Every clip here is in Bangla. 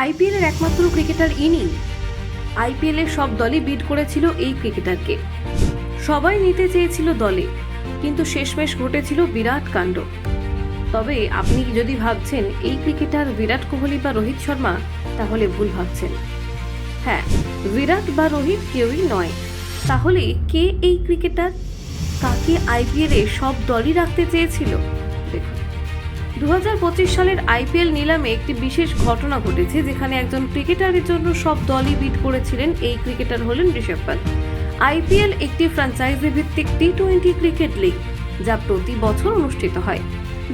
আইপিএল এর একমাত্র ক্রিকেটার ইনি। আইপিএল এর সব দলই বিড করেছিল এই ক্রিকেটারকে, সবাই নিতে চেয়েছিল দলে, কিন্তু শেষমেশ ঘটেছিল বিরাট কাণ্ড। তবে আপনি যদি ভাবছেন এই ক্রিকেটার বিরাট কোহলি বা রোহিত শর্মা, তাহলে ভুল ভাবছেন। হ্যাঁ, বিরাট বা রোহিত কেউই নয়। তাহলে কে এই ক্রিকেটার? কাকে আইপিএল এ সব দলই রাখতে চেয়েছিল? দেখুন, 2025 সালের আইপিএল নিলামে একটি বিশেষ ঘটনা ঘটেছে, যেখানে একজন ক্রিকেটারের জন্য সব দলই বিড করেছিলেন। এই ক্রিকেটার হলেন ঋষভ পান্ত। আইপিএল একটি ফ্র্যাঞ্চাইজি ভিত্তিক টি-20 ক্রিকেট লিগ, যা প্রতি বছর অনুষ্ঠিত হয়।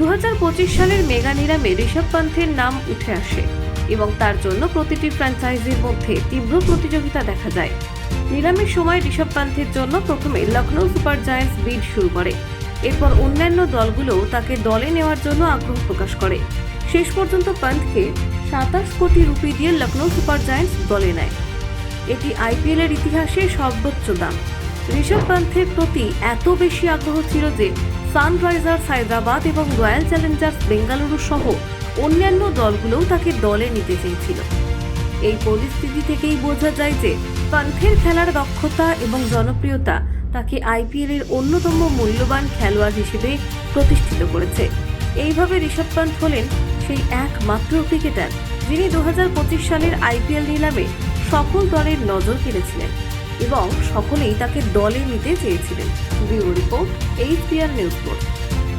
2025 সালের মেগা নিলামে ঋষভ পান্থের নাম উঠে আসে এবং তার জন্য প্রতিটি ফ্র্যাঞ্চাইজির মধ্যে তীব্র প্রতিযোগিতা দেখা যায়। নিলামের সময় ঋষভ পান্থের জন্য প্রথমে লখনৌ সুপার জায়ান্টস বিড শুরু করে। এরপর অন্যান্য দলগুলোও তাকে দলে নেওয়ার জন্য আগ্রহ প্রকাশ করে। শেষ পর্যন্ত পান্থকে 27 কোটি রুপি দিয়ে লখনৌ সুপার জায়ান্টস দলে নেয়। এটি আইপিএল এর ইতিহাসে সর্বোচ্চ দাম। ঋষভ পান্থের প্রতি এত বেশি আগ্রহ ছিল যে সানরাইজার্স হায়দ্রাবাদ এবং রয়্যাল চ্যালেঞ্জার্স বেঙ্গালুরু সহ অন্যান্য দলগুলোও তাকে দলে নিতে চেয়েছিল। এই পরিস্থিতি থেকেই বোঝা যায় যে পান্থের খেলার দক্ষতা এবং জনপ্রিয়তা তাকে আইপিএল এর অন্যতম মূল্যবান খেলোয়াড় হিসেবে প্রতিষ্ঠিত করেছে। এইভাবে ঋষভ পান্ত হলেন সেই একমাত্র ক্রিকেটার যিনি 2025 সালের আইপিএল নিলামে সকল দলের নজর কেড়েছিলেন এবং সকলেই তাকে দলে নিতে চেয়েছিলেন। Bureau report, HBR news board.